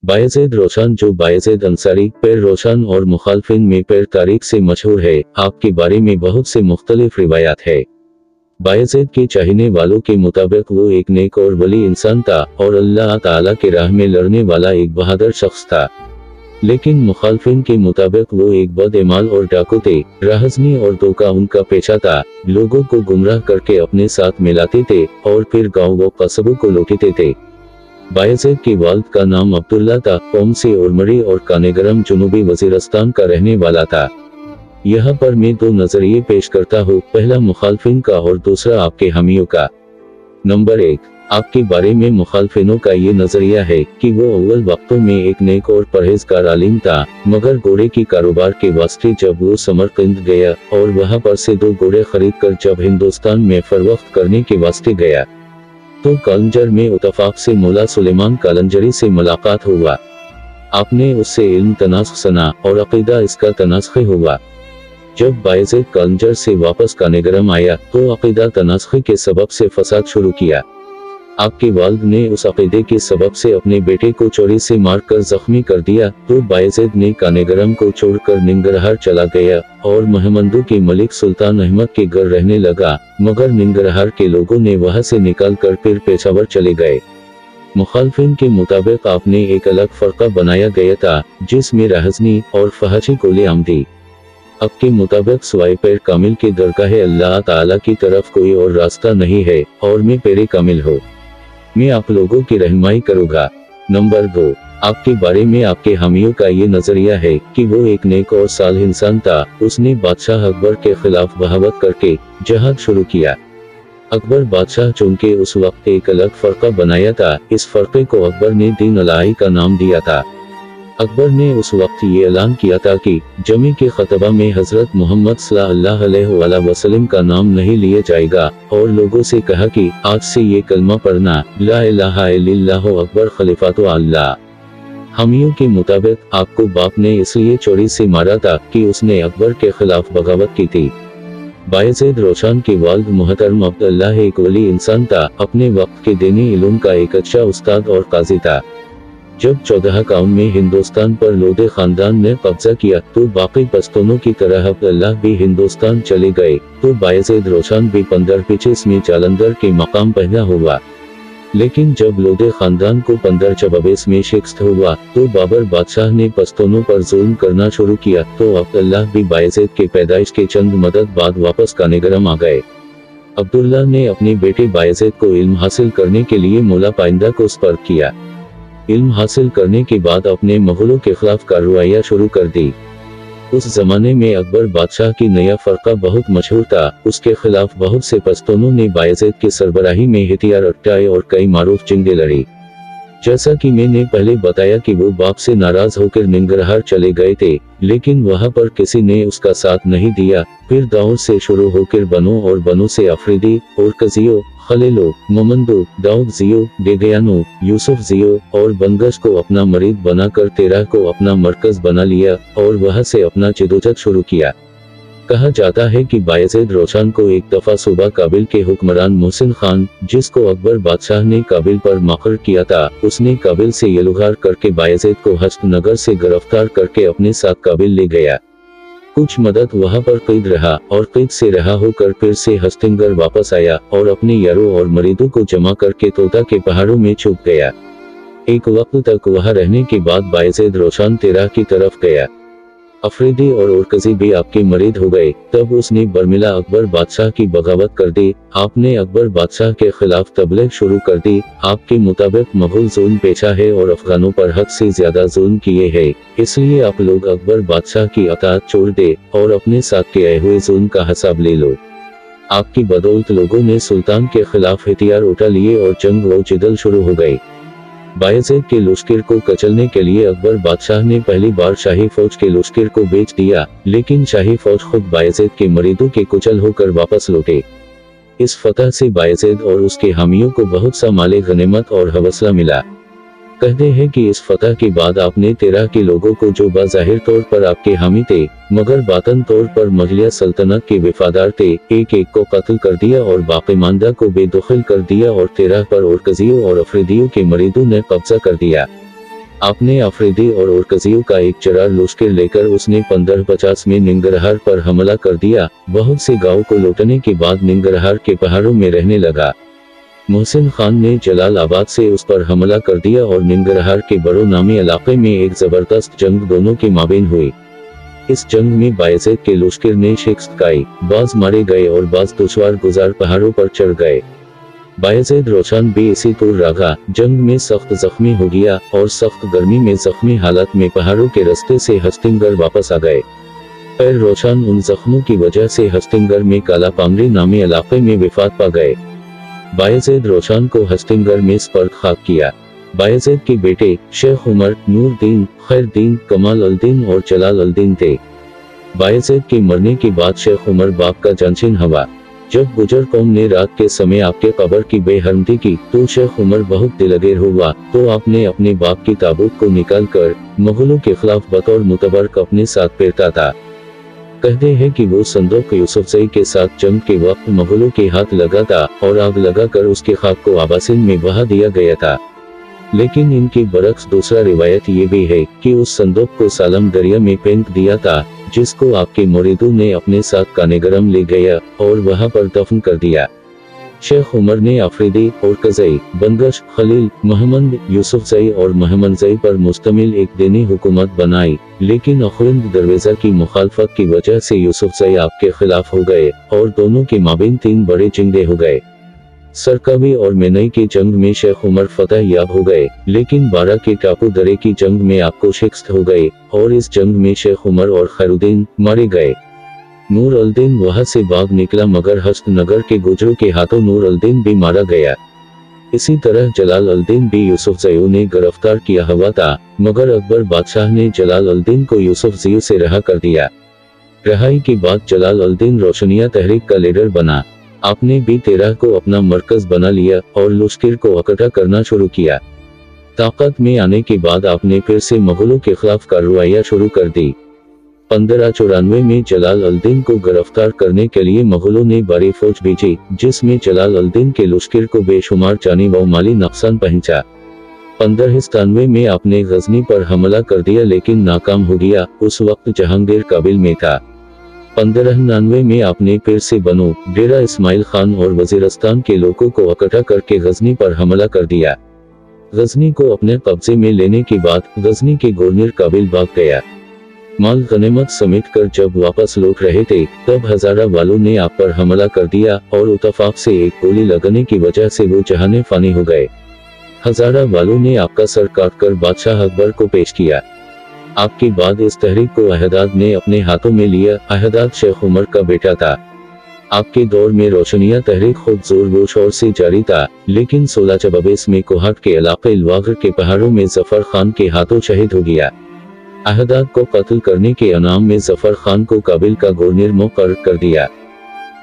बायज़ीद रोशान जो बायज़ीद अंसारी पैर रोशान और मुखालफिन में पैर तारीख से मशहूर है, आपके बारे में बहुत से मुख्तलिफ रिवायात है। बायज़ीद के चाहने वालों के मुताबिक वो एक नेक और वली इंसान था और अल्लाह ताला के राह में लड़ने वाला एक बहादुर शख्स था। लेकिन मुखालफिन के मुताबिक वो एक बदईमान और डाकू थे। राहज़नी और धोखा उनका पेशा था। लोगों को गुमराह करके अपने साथ मिलाते थे और फिर गाँव व कस्बों को लूटते थे। बायज़ीद के वालिद का नाम अब्दुल्ला था। कौम से उर्मरी और कानेगरम जुनूबी वज़ीरिस्तान का रहने वाला था। यहाँ पर मैं दो नजरिए पेश करता हूँ, पहला मुखालफिन का और दूसरा आपके हामियों का। नंबर 1, आपके बारे में मुखालफिनों का ये नजरिया है कि वो अव्वल वक्तों में एक नेक और परहेजगार आलिम था, मगर घोड़े की कारोबार के वास्ते जब वो समरकंद गया और वहाँ पर से 2 घोड़े खरीद कर जब हिंदुस्तान में फरोख्त करने के वास्ते गया तो कलंजर में इत्तेफाक से मौला सुलेमान कलंजरी से मुलाकात हुआ। आपने उससे इल्म तनास्ख सुना और अकीदा इसका तनास्ख हुआ। जब बायज़ीद कलंजर से वापस कानेगरम आया तो अकीदा तनास्ख के सबब से फसाद शुरू किया। आपके वालिद ने उस अकीदे के सबब से अपने बेटे को चोरी से मारकर जख्मी कर दिया तो बायज़ीद ने कानेगरम को छोड़कर निंगरहार चला गया और महमंदू के मलिक सुल्तान अहमद के घर रहने लगा, मगर निंगरहार के लोगों ने वहां से निकाल कर फिर पेशावर चले गए। मुखालफिन के मुताबिक आपने एक अलग फरका बनाया गया था जिसमें राहज़नी और फहाशी को ले आमदी। आपके मुताबिक सिवाय पैर कामिल के दरगाह अल्लाह ताला की तरफ कोई और रास्ता नहीं है और मैं पैरे कामिल हूँ। मैं आप लोगों की रहनुमाई करूँगा। नंबर 2, आपके बारे में आपके हामियों का ये नजरिया है कि वो एक नेक और सालिह इंसान था। उसने बादशाह अकबर के खिलाफ बगावत करके जहाद शुरू किया। अकबर बादशाह चुनके उस वक्त एक अलग फरका बनाया था। इस फरके को अकबर ने दीन अलाही का नाम दिया था। अकबर ने उस वक्त ये ऐलान किया था कि जमी के खतबा में हजरत मोहम्मद सल्लल्लाहु अलैहि वसल्लम का नाम नहीं लिया जाएगा और लोगों से कहा कि आज से ये कलमा पढ़ना, ला इलाहा इल्लल्लाहु अकबर खलीफातु अल्लाह। हामियों के मुताबिक आपको बाप ने इसलिए चोरी से मारा था कि उसने अकबर के खिलाफ बगावत की थी। बायज़ीद रोशान के वालिद मुहतरम अब्दुल्ला एक वली इंसान था। अपने वक्त के दीनी इल्म का एक अच्छा उस्ताद और काजी था। जब 1451 में हिंदुस्तान पर लोधी खानदान ने कब्जा किया तो बाकी पश्तूनों की तरह अब्दुल्ला भी हिंदुस्तान चले गए तो बायज़ीद रोशान भी 1525 में जालंधर के मकाम पैदा हुआ। लेकिन जब लोधी खानदान को 1526 में शिकस्त हुआ तो बाबर बादशाह ने पश्तूनों पर जुल्म करना शुरू किया तो अब्दुल्ला भी बायज़ीद के पैदाइश के चंद मदद बाद वापस कानेगरम आ गए। अब्दुल्ला ने अपने बेटे बायज़ीद को इल्म हासिल करने के लिए मौला पाइंदा को सुपुर्द किया। इल्म हासिल करने के बाद अपने मुगलों के खिलाफ कार्रवाइयाँ शुरू कर दी। उस जमाने में अकबर बादशाह की नया फरका बहुत मशहूर था। उसके खिलाफ बहुत से पश्तूनों ने बायज़ीद की सरबराही में हथियार उठाए और कई मारूफ जंगें लड़ी। जैसा कि मैंने पहले बताया कि वो बाप से नाराज होकर निंगरहार चले गए थे, लेकिन वहां पर किसी ने उसका साथ नहीं दिया। फिर दाऊद से शुरू होकर बनो और बनो से अफरीदी और कजियो, खलीलो, मोमंदो, दाऊद जियो, डेगयानो, यूसुफ जियो और बंगश को अपना मरीद बनाकर तेरह को अपना मरकज बना लिया और वहां से अपना जदोजहद शुरू किया। कहा जाता है कि बायज़ीद रोशान को एक दफा सूबा काबिल के हुक्मरान मोहसिन खान, जिसको अकबर बादशाह ने काबिल पर मक़र्र किया था, उसने काबिल से यलुगार करके बायज़ीद को हस्तनगर से गिरफ्तार करके अपने साथ काबिल ले गया। कुछ मदद वहां पर कैद रहा और कैद से रहा होकर फिर से हस्तिनगर वापस आया और अपने यारों और मरीदों को जमा करके तोता के पहाड़ों में छुप गया। एक वक्त तक वहां रहने के बाद बायज़ीद रोशान तेरह की तरफ गया। अफरीदी और उरकजी भी आपके मरीद हो गए। तब उसने बर्मिला अकबर बादशाह की बगावत कर दी। आपने अकबर बादशाह के खिलाफ तबलीग शुरू कर दी। आपके मुताबिक मुगल जुल्म पेशा है और अफगानों पर हद से ज्यादा जुल्म किए हैं, इसलिए आप लोग अकबर बादशाह की अताअत छोड़ दे और अपने साथ किए हुए जुल्म का हिसाब ले लो। आपकी बदौलत लोगों ने सुल्तान के खिलाफ हथियार उठा लिए और जंग व जिदल शुरू हो गई। बायज़ीद के लश्कर को कचलने के लिए अकबर बादशाह ने पहली बार शाही फौज के लश्कर को बेच दिया, लेकिन शाही फौज खुद बायज़ीद के मरीदों के कुचल होकर वापस लौटे। इस फतह से बायज़ीद और उसके हामियों को बहुत सा माले गनीमत और हौसला मिला। कहते हैं कि इस फतह के बाद आपने तेरह के लोगों को, जो बाज़ाहिर तौर पर आपके हामी थे मगर बातन तौर पर मगलिया सल्तनत के वफादार थे, एक एक को कत्ल कर दिया और बाकी मानदा को बेदखल कर दिया और तेरह पर उरकजियों और अफरीदियों के मरीदों ने कब्जा कर दिया। आपने अफरीदी और ओरकजियों का एक चरार लश्कर लेकर उसने 1550 में निंगरहार पर हमला कर दिया। बहुत से गांव को लौटने के बाद निंगरहार के पहाड़ों में रहने लगा। मोहसिन खान ने जलाल आबाद से उस पर हमला कर दिया और निंगरहार के बड़ो नामी इलाके में एक जबरदस्त जंग दोनों के माबेन हुई। इस जंग में बायज़ीद के लश्कर ने शिकस्त खाई, बाज मारे गए और बाज दुश्वार गुजार पहाड़ों पर चढ़ गए। बायज़ीद रोशान भी इसी तौर रहा, जंग में सख्त जख्मी हो गया और सख्त गर्मी में जख्मी हालत में पहाड़ों के रास्ते से हस्तिंगर वापस आ गए। फिर रोशान उन जख्मों की वजह से हस्तिंगर में काला पामरी नामी इलाके में वफात पा गए। बायज़ीद रोशान को हस्तिंगर में स्पर्द खाक किया। बायज़ीद के बेटे शेख उमर, नूरदीन, खैरदीन, कमाल अल-दीन और जलाल अल-दीन थे। बायज़ीद के मरने के बाद शेख उमर बाप का जानशीन हुआ। जब गुजर कौम ने रात के समय आपके कब्र की बेहरमती की तो शेख उमर बहुत दिलगीर हुआ, तो आपने अपने बाप की ताबूत को निकाल कर मुगलों के खिलाफ बतौर मुतबरक अपने साथ फेरता था। कहते हैं कि वो संदूक यूसुफजई के साथ जंग के वक्त मुगलों के हाथ लगा था और आग लगाकर उसके खाक को आबासिन में बहा दिया गया था। लेकिन इनके बरक्स दूसरा रिवायत ये भी है कि उस संदूक को सालम दरिया में फेंक दिया था, जिसको आपके मुरीदों ने अपने साथ कानेगरम ले गया और वहां पर दफन कर दिया। शेख उमर ने अफरीदी, ओरकजई, बंगश, खलील, मोहम्मद यूसुफजई और मोहम्मदजई पर मुश्तमिल एक दीनी हुकूमत बनाई, लेकिन अखुंद दरवेजा की मुखालफत की वजह से यूसुफजई आपके खिलाफ हो गए और दोनों के माबेन 3 बड़े जंगे हो गए। सरकावी और मेनई की जंग में शेख उमर फतह याब हो गए, लेकिन बारा के टापू दरे की जंग में आपको शिकस्त हो गई और इस जंग में शेख उमर और खैरुद्दीन मारे गए। नूर अल-दीन वहां से भाग निकला, मगर हस्तनगर के गुजरों के हाथों नूर अल-दीन भी मारा गया। इसी तरह जलाल अल-दीन भी यूसुफजई ने गिरफ्तार किया हुआ था, मगर अकबर बादशाह ने जलाल अल-दीन को यूसुफजई से रहा कर दिया। रहाई के बाद जलाल अल-दीन रोशनिया तहरीक का लीडर बना। आपने भी 13 को अपना मरकज बना लिया और लश्कर को इकट्ठा करना शुरू किया। ताकत में आने के बाद आपने फिर से मुगलों के खिलाफ कार्रवाइयां शुरू कर दी। 1594 में जलाल अल-दीन को गिरफ्तार करने के लिए मुगलों ने भारी फौज भेजी, जिसमें जलाल अल-दीन के लश्कर को बेशुमार जानी व माली नुकसान पहुंचा। 1597 में आपने गजनी पर हमला कर दिया, लेकिन नाकाम हो गया। उस वक्त जहांगीर काबिल में था। 1599 में आपने फिर से बनो, डेरा इस्माइल खान और वजीरस्तान के लोगों को इकट्ठा करके गजनी पर हमला कर दिया। गजनी को अपने कब्जे में लेने के बाद गजनी के गवर्नर काबिल भाग गया। माल गनीमत समेट कर जब वापस लौट रहे थे, तब हजारा वालों ने आप पर हमला कर दिया और इत्तेफाक से एक गोली लगने की वजह से वो जहाने फानी हो गए। हजारा वालों ने आपका सर काटकर बादशाह अकबर को पेश किया। आपके बाद इस तहरीक को अहदाद ने अपने हाथों में लिया। अहदाद शेख उमर का बेटा था। आपके दौर में रोशनिया तहरीक खुद जोर व शोर से जारी था, लेकिन 1624 में कोहाट के इलाके इलवागर के पहाड़ों में जफर खान के हाथों शहीद हो गया। अहदाद को कत्ल करने के इनाम में जफर खान को काबिल का गवर्नर मुकर्रर कर दिया।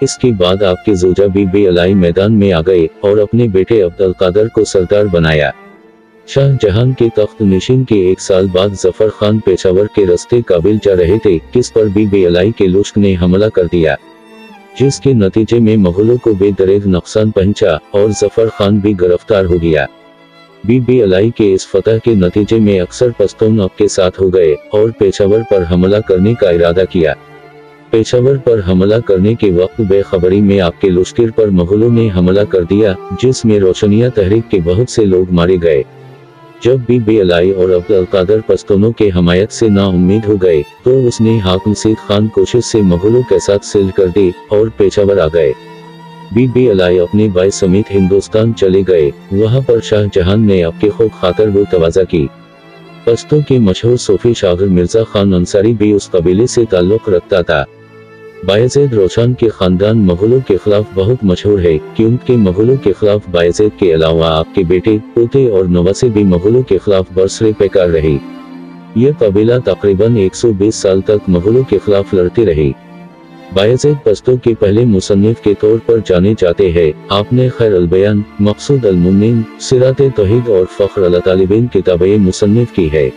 इसके बाद आपके जोजा बीबी अलाई मैदान में आ गए और अपने बेटे अब्दुल कादर को सरदार बनाया। शाहजहां के तख्त नशीन के 1 साल बाद जफर खान पेशावर के रास्ते काबिल जा रहे थे, किस पर बीबी अलाई के लश्कर ने हमला कर दिया, जिसके नतीजे में मुगलों को बेदरेग नुकसान पहुंचा और जफर खान भी गिरफ्तार हो गया। बीबी अलाई के इस फतह के नतीजे में अक्सर पश्तून आपके साथ हो गए और पेशावर पर हमला करने का इरादा किया। पेशावर पर हमला करने के वक्त बेखबरी में आपके लश्कर पर मुगलों ने हमला कर दिया, जिसमें रोशनिया तहरीक के बहुत से लोग मारे गए। जब बीबी अलाई और अब्दुल कादर पश्तूनों के हमायत से नाउम्मीद हो गए, तो उसने हाकिम सईद खान कोशिश से मुगलों के साथ सिल कर दी और पेशावर आ गए। बीबी अलाई अपने भाई समेत हिंदुस्तान चले गए। वहां पर शाहजहां ने आपके खूब खातर वो तवाज़ा की। पश्तो के मशहूर सूफी शागिर मिर्जा खान अंसारी भी उस कबीले से ताल्लुक रखता था। बायज़ीद रोशान के खानदान मुगलों के खिलाफ बहुत मशहूर है, क्योंकि मुगलों के खिलाफ बायज़ीद के अलावा आपके बेटे, पोते और नवासे भी मुगलों के खिलाफ बरसरे पैकार रही। यह कबीला तकरीबन 120 साल तक मुगलों के खिलाफ लड़ते रही। बायज़ीद पश्तो के पहले मुसन्निफ के तौर पर जाने जाते हैं। आपने खैर अल-बयान, मक़सूद अल-मुन्निन, सिरात-ए-तौहीद और फ़ख्र अल-तालिबीन किताबें मुसन्निफ की है।